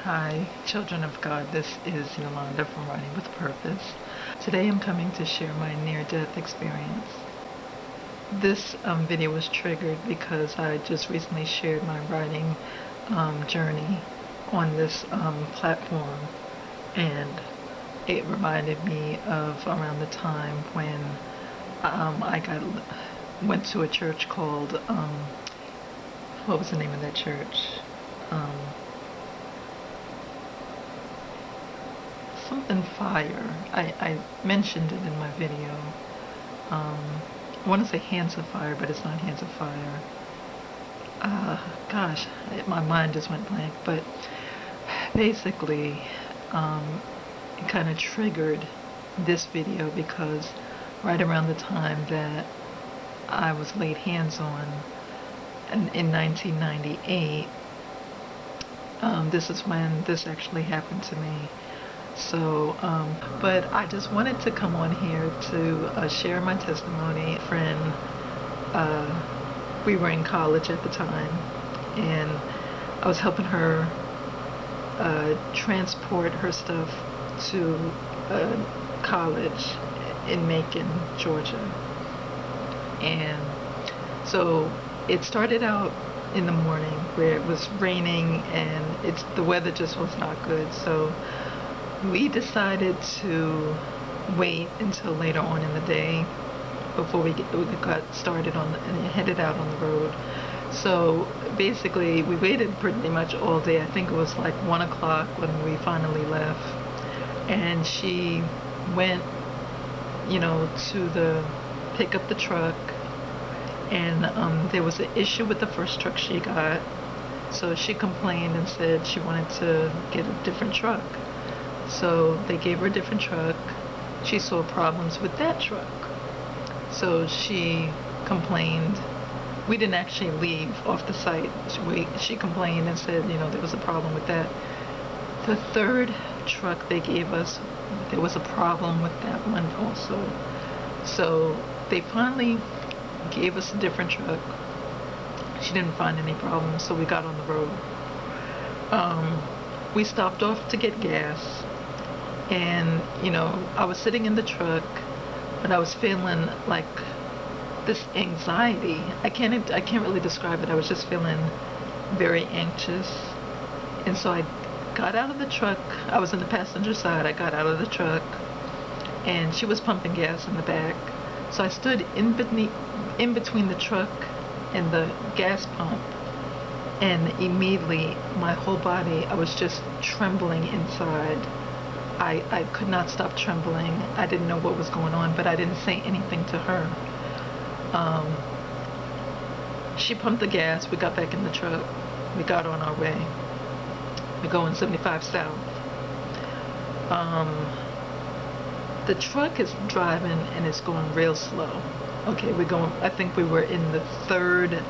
Hi, children of God. This is Yolanda from Writing with Purpose. Today I'm coming to share my near-death experience. This video was triggered because I just recently shared my writing journey on this platform, and it reminded me of around the time when went to a church called what was the name of that church? Something fire. I mentioned it in my video. I want to say Hands of Fire, but it's not Hands of Fire. Gosh, my mind just went blank. But basically, it kind of triggered this video because right around the time that I was laid hands on in 1998, this is when this actually happened to me. So, but I just wanted to come on here to share my testimony. A friend, we were in college at the time, and I was helping her transport her stuff to college in Macon, Georgia. And so it started out in the morning where it was raining and the weather just was not good. So we decided to wait until later on in the day before we got started and headed out on the road. So basically we waited pretty much all day. I think it was like 1 o'clock when we finally left, and she went to pick up the truck, and there was an issue with the first truck she got, so she complained and said she wanted to get a different truck. So they gave her a different truck. She saw problems with that truck, so she complained. We didn't actually leave off the site. She complained and said, there was a problem with that. The third truck they gave us, there was a problem with that one also. So they finally gave us a different truck. She didn't find any problems, so we got on the road. We stopped off to get gas, and I was sitting in the truck, but I was feeling like this anxiety. I can't really describe it. I was just feeling very anxious, and so I got out of the truck. I was in the passenger side. I got out of the truck, and she was pumping gas in the back. So I stood in between the truck and the gas pump, and immediately my whole body, I was just trembling inside. I could not stop trembling. I didn't know what was going on, but I didn't say anything to her. She pumped the gas. We got back in the truck. We got on our way. We're going 75 south. The truck is driving and it's going real slow. Okay, I think we were in the third.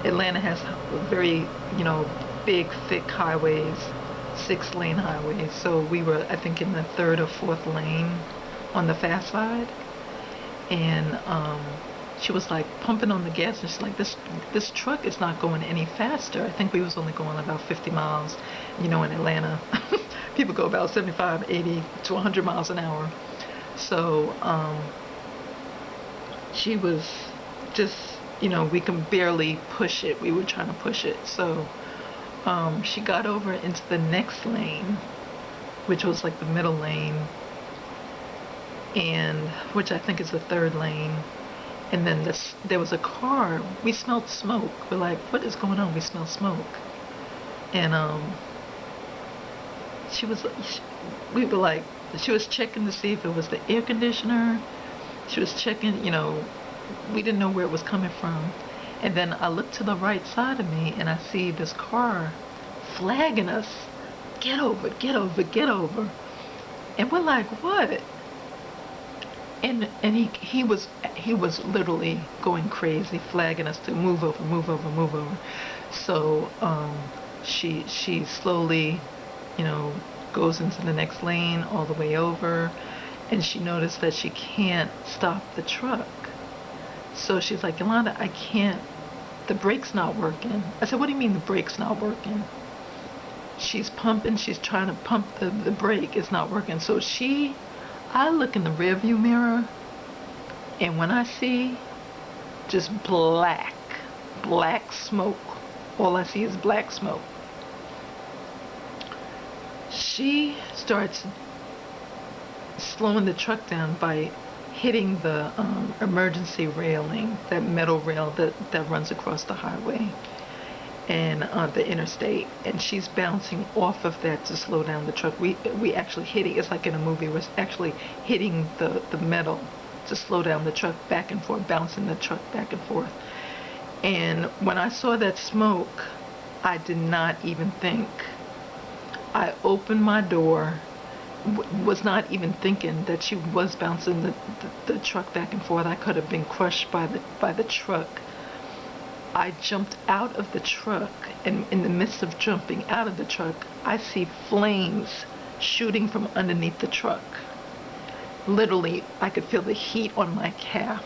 Atlanta has very, big, thick highways, 6-lane highways. So we were, I think, in the third or fourth lane on the fast side. And she was like pumping on the gas, and she's like, this truck is not going any faster. I think we was only going about 50 miles. In Atlanta, people go about 75, 80 to 100 miles an hour. So she was just, we can barely push it. We were trying to push it. So she got over into the next lane, which was like the middle lane, and which I think is the third lane. And then there was a car. We smelled smoke. We're like, what is going on? We smell smoke. And we were like, she was checking to see if it was the air conditioner. She was checking, we didn't know where it was coming from. And then I looked to the right side of me, and I see this car flagging us. Get over, get over, get over. And we're like, what? And he was literally going crazy, flagging us to move over, move over, move over. So she slowly, goes into the next lane all the way over, and she noticed that she can't stop the truck. So she's like, Yolanda, I can't. The brake's not working. I said, what do you mean the brake's not working? She's pumping, she's trying to pump the brake. It's not working. So I look in the rearview mirror, and when I see just black smoke, all I see is black smoke. She starts slowing the truck down by hitting the emergency railing, that metal rail that runs across the highway and the interstate, and she's bouncing off of that to slow down the truck. We actually hitting, it's like in a movie, we're actually hitting the metal to slow down the truck, back and forth, bouncing the truck back and forth. And when I saw that smoke, I did not even think. I opened my door, was not even thinking that she was bouncing the truck back and forth. I could have been crushed by the truck. I jumped out of the truck, and in the midst of jumping out of the truck, I see flames shooting from underneath the truck. Literally, I could feel the heat on my calf,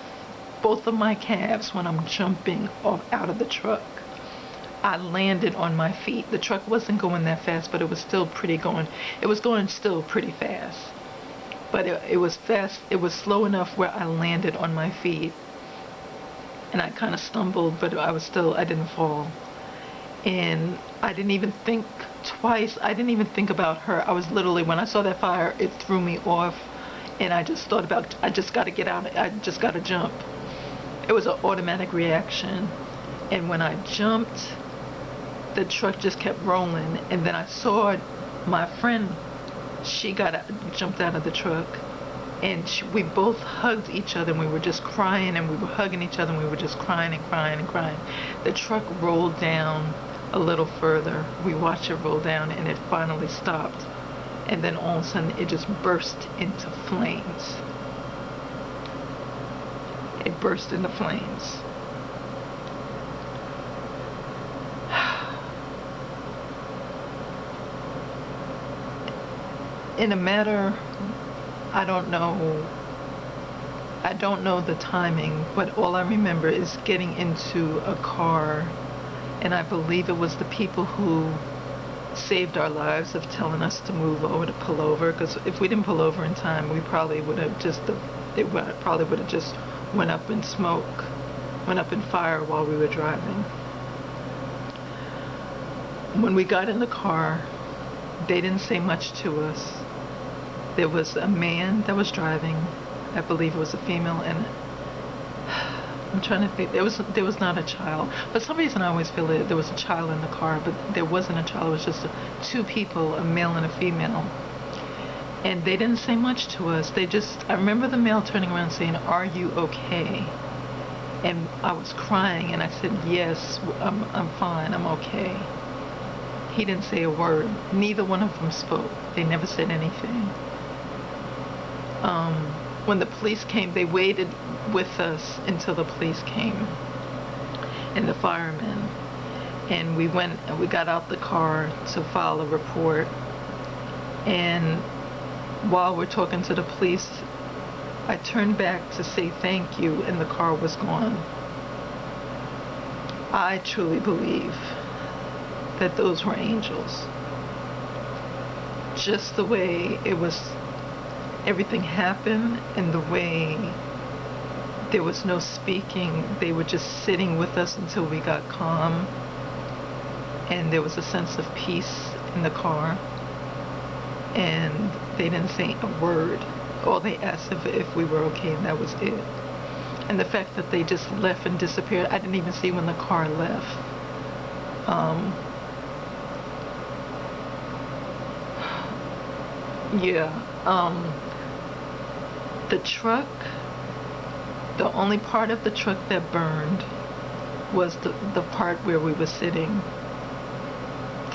both of my calves, when I'm jumping out of the truck. I landed on my feet. The truck wasn't going that fast, but it was still it was going still pretty fast. But it was fast, it was slow enough where I landed on my feet. And I kind of stumbled, but I didn't fall. And I didn't even think twice. I didn't even think about her. I was literally, when I saw that fire, it threw me off. And I just thought about, I just got to get out. I just got to jump. It was an automatic reaction. And when I jumped, the truck just kept rolling. And then I saw my friend, she jumped out of the truck. And we both hugged each other, and we were just crying, and we were hugging each other, and we were just crying and crying and crying. The truck rolled down a little further. We watched it roll down, and it finally stopped. And then all of a sudden, it just burst into flames. It burst into flames. In a matter, I don't know the timing, but all I remember is getting into a car, and I believe it was the people who saved our lives of telling us to move over, to pull over, because if we didn't pull over in time, we probably would have just, it probably would have just went up in smoke, went up in fire while we were driving. When we got in the car, they didn't say much to us. There was a man that was driving. I believe it was a female, and I'm trying to think. There was not a child. For some reason, I always feel that there was a child in the car, but there wasn't a child. It was just two people, a male and a female. And they didn't say much to us. I remember the male turning around saying, "Are you okay?" And I was crying, and I said, "Yes, I'm fine. I'm okay." He didn't say a word. Neither one of them spoke. They never said anything. When the police came, they waited with us until the police came and the firemen. And we got out the car to file a report. And while we're talking to the police, I turned back to say thank you, and the car was gone. I truly believe that those were angels. Just the way it was, everything happened, and the way there was no speaking. They were just sitting with us until we got calm, and there was a sense of peace in the car, and they didn't say a word. All they asked if we were okay, and that was it. And the fact that they just left and disappeared, I didn't even see when the car left. The truck, the only part of the truck that burned was the part where we were sitting.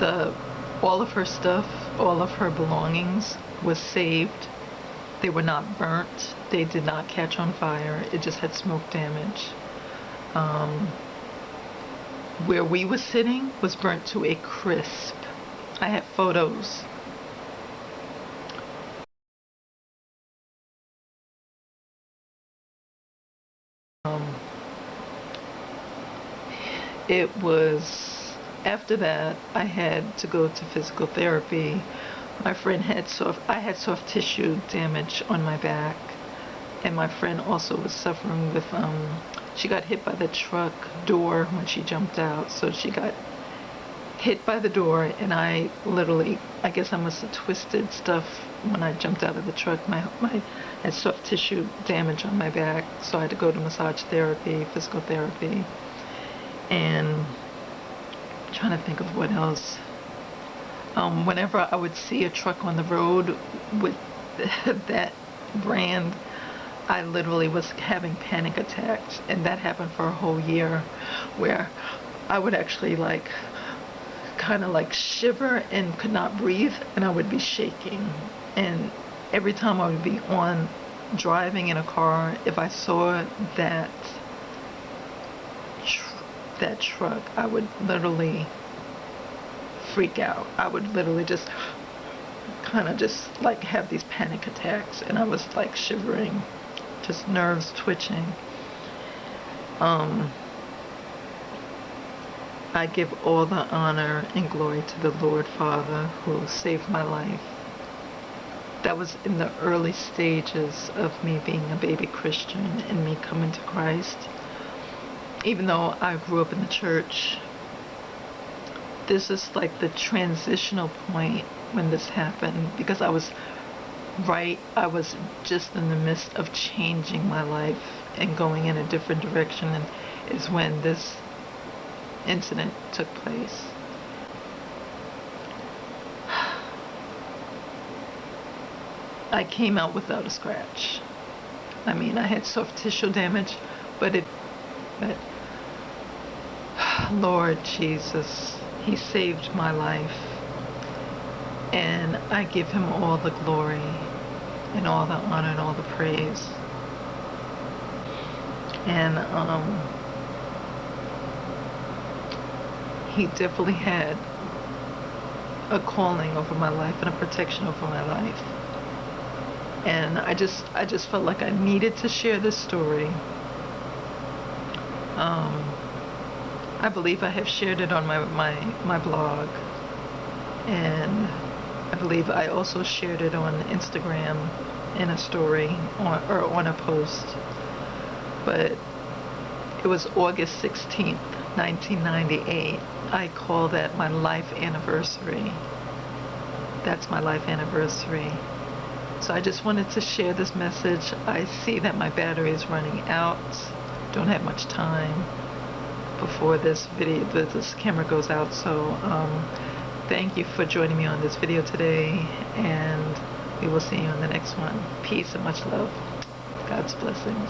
All of her stuff, all of her belongings was saved. They were not burnt. They did not catch on fire. It just had smoke damage. Where we were sitting was burnt to a crisp. I have photos. It was after that, I had to go to physical therapy. I had soft tissue damage on my back, and my friend also was suffering with, she got hit by the truck door when she jumped out, so she got hit by the door, and I guess I must have twisted stuff when I jumped out of the truck. I had soft tissue damage on my back, so I had to go to massage therapy, physical therapy, and I'm trying to think of what else. Whenever I would see a truck on the road with that brand, I literally was having panic attacks, and that happened for a whole year, where I would actually kind of shiver and could not breathe, and I would be shaking. And every time I would be driving in a car, if I saw that truck, I would literally freak out. I would literally just have these panic attacks, and I was shivering, just nerves twitching. I give all the honor and glory to the Lord Father who saved my life. That was in the early stages of me being a baby Christian and me coming to Christ. Even though I grew up in the church, this is the transitional point when this happened, because I was just in the midst of changing my life and going in a different direction, and is when this incident took place. I came out without a scratch. I mean, I had soft tissue damage, but Lord Jesus, He saved my life, and I give Him all the glory and all the honor and all the praise. And He definitely had a calling over my life and a protection over my life. And I just felt like I needed to share this story. I believe I have shared it on my blog, and I believe I also shared it on Instagram in a story or on a post. But it was August 16th, 1998. I call that my life anniversary. That's my life anniversary. So I just wanted to share this message. I see that my battery is running out. Don't have much time before this camera goes out. So thank you for joining me on this video today, and we will see you on the next one. Peace and much love. God's blessings.